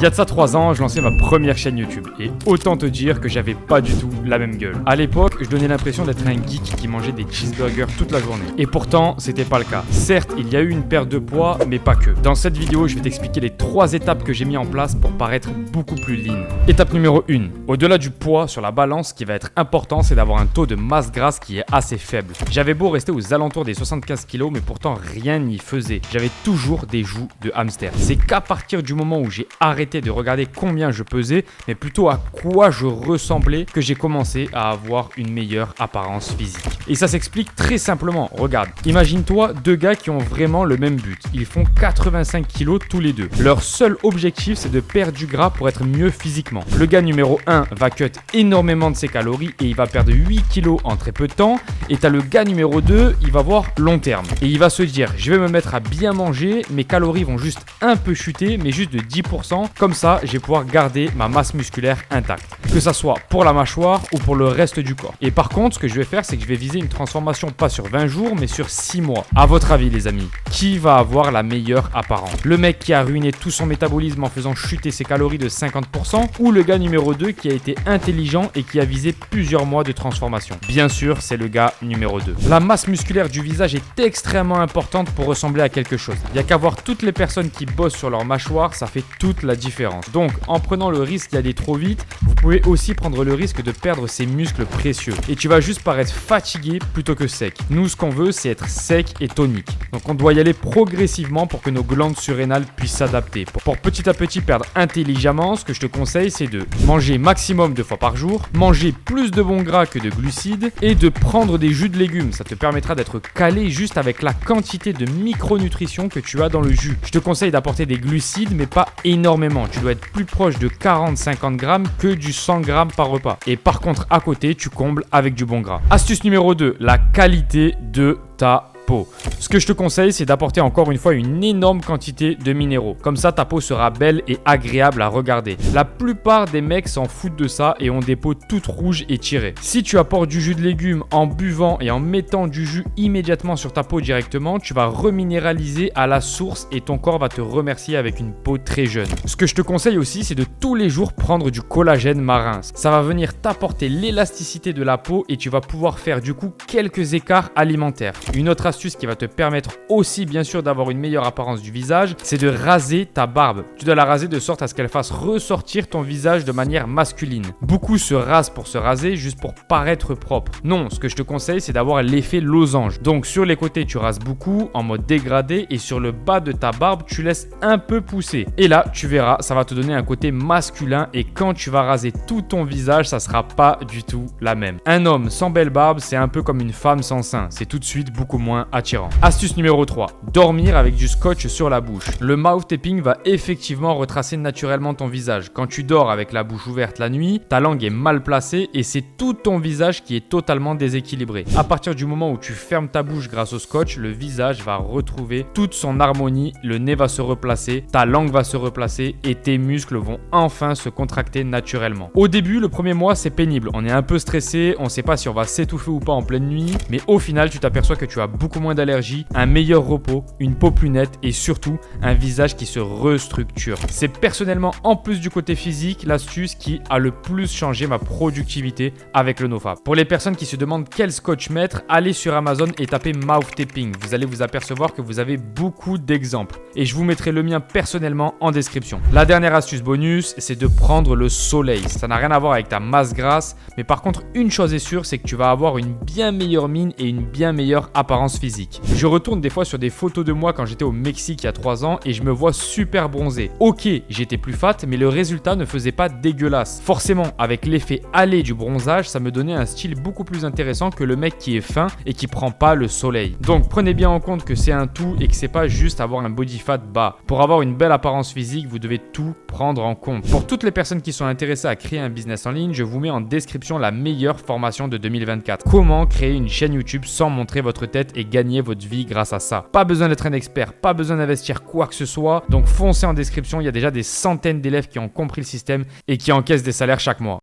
y a de ça 3 ans, je lançais ma première chaîne YouTube et autant te dire que j'avais pas du tout la même gueule. À l'époque, je donnais l'impression d'être un geek qui mangeait des cheeseburgers toute la journée. Et pourtant, c'était pas le cas. Certes, il y a eu une perte de poids, mais pas que. Dans cette vidéo, je vais t'expliquer les 3 étapes que j'ai mis en place pour paraître beaucoup plus lean. Étape numéro 1. Au-delà du poids sur la balance, ce qui va être important, c'est d'avoir un taux de masse grasse qui est assez faible. J'avais beau rester aux alentours des 75 kg, mais pourtant rien n'y faisait. J'avais toujours des joues de hamster. C'est qu'à partir du moment où j'ai arrêté de regarder combien je pesais, mais plutôt à quoi je ressemblais, que j'ai commencé à avoir une meilleure apparence physique. Et ça s'explique très simplement. Regarde, imagine-toi 2 gars qui ont vraiment le même but. Ils font 85 kg tous les deux. Leur seul objectif, c'est de perdre du gras pour être mieux physiquement. Le gars numéro 1 va cut énormément de ses calories et il va perdre 8 kg en très peu de temps. Et t'as le gars numéro 2, il va voir long terme. Et il va se dire, je vais me mettre à bien manger, mes calories vont juste un peu chuter, mais juste de 10%. Comme ça, je vais pouvoir garder ma masse musculaire intacte. Que ça soit pour la mâchoire ou pour le reste du corps. Et par contre, ce que je vais faire, c'est que je vais viser une transformation pas sur 20 jours, mais sur 6 mois. À votre avis, les amis, qui va avoir la meilleure apparence? Le mec qui a ruiné tout son métabolisme en faisant chuter ses calories de 50% ou le gars numéro 2 qui a été intelligent et qui a visé plusieurs mois de transformation? Bien sûr, c'est le gars numéro 2. La masse musculaire du visage est extrêmement importante pour ressembler à quelque chose. Il n'y a qu'à voir toutes les personnes qui bossent sur leur mâchoire, ça fait toute la différence. Donc, en prenant le risque d'y aller trop vite, vous pouvez aussi prendre le risque de perdre ces muscles précieux. Et tu vas juste paraître fatigué plutôt que sec. Nous, ce qu'on veut, c'est être sec et tonique. Donc, on doit y aller progressivement pour que nos glandes surrénales puissent s'adapter. Pour petit à petit perdre intelligemment, ce que je te conseille, c'est de manger maximum 2 fois par jour, manger plus de bons gras que de glucides et de prendre des jus de légumes. Ça te permettra d'être calé juste avec la quantité de micronutrition que tu as dans le jus. Je te conseille d'apporter des glucides, mais pas énormément. Tu dois être plus proche de 40-50 grammes que du 100 grammes par repas. Et par contre, à côté, tu combles avec du bon gras. Astuce numéro 2, la qualité de ta peau. Ce que je te conseille, c'est d'apporter encore une fois une énorme quantité de minéraux. Comme ça, ta peau sera belle et agréable à regarder. La plupart des mecs s'en foutent de ça et ont des peaux toutes rouges et tirées. Si tu apportes du jus de légumes en buvant et en mettant du jus immédiatement sur ta peau directement, tu vas reminéraliser à la source et ton corps va te remercier avec une peau très jeune. Ce que je te conseille aussi, c'est de tous les jours prendre du collagène marin. Ça va venir t'apporter l'élasticité de la peau et tu vas pouvoir faire du coup quelques écarts alimentaires. Une autre astuce qui va te permettre aussi bien sûr d'avoir une meilleure apparence du visage, c'est de raser ta barbe. Tu dois la raser de sorte à ce qu'elle fasse ressortir ton visage de manière masculine. Beaucoup se rasent pour se raser juste pour paraître propre. Non, ce que je te conseille, c'est d'avoir l'effet losange. Donc sur les côtés, tu rases beaucoup en mode dégradé et sur le bas de ta barbe, tu laisses un peu pousser. Et là, tu verras, ça va te donner un côté masculin et quand tu vas raser tout ton visage, ça sera pas du tout la même. Un homme sans belle barbe, c'est un peu comme une femme sans sein. C'est tout de suite beaucoup moins attirant. Astuce numéro 3, dormir avec du scotch sur la bouche. Le mouth taping va effectivement retracer naturellement ton visage. Quand tu dors avec la bouche ouverte la nuit, ta langue est mal placée et c'est tout ton visage qui est totalement déséquilibré. À partir du moment où tu fermes ta bouche grâce au scotch, le visage va retrouver toute son harmonie, le nez va se replacer, ta langue va se replacer et tes muscles vont enfin se contracter naturellement. Au début, le premier mois, c'est pénible. On est un peu stressé, on ne sait pas si on va s'étouffer ou pas en pleine nuit, mais au final, tu t'aperçois que tu as beaucoup moins d'allergies, un meilleur repos, une peau plus nette et surtout un visage qui se restructure. C'est personnellement, en plus du côté physique, l'astuce qui a le plus changé ma productivité avec le NoFap. Pour les personnes qui se demandent quel scotch mettre, allez sur Amazon et tapez mouth taping. Vous allez vous apercevoir que vous avez beaucoup d'exemples et je vous mettrai le mien personnellement en description. La dernière astuce bonus, c'est de prendre le soleil. Ça n'a rien à voir avec ta masse grasse, mais par contre, une chose est sûre, c'est que tu vas avoir une bien meilleure mine et une bien meilleure apparence physique. Je retourne des fois sur des photos de moi quand j'étais au Mexique il y a 3 ans et je me vois super bronzé. Ok, j'étais plus fat, mais le résultat ne faisait pas dégueulasse. Forcément, avec l'effet aller du bronzage, ça me donnait un style beaucoup plus intéressant que le mec qui est fin et qui prend pas le soleil. Donc prenez bien en compte que c'est un tout et que c'est pas juste avoir un body fat bas. Pour avoir une belle apparence physique, vous devez tout prendre en compte. Pour toutes les personnes qui sont intéressées à créer un business en ligne, je vous mets en description la meilleure formation de 2024. Comment créer une chaîne YouTube sans montrer votre tête et gagner votre vie grâce à ça. Pas besoin d'être un expert, pas besoin d'investir quoi que ce soit. Donc foncez en description, il y a déjà des centaines d'élèves qui ont compris le système et qui encaissent des salaires chaque mois.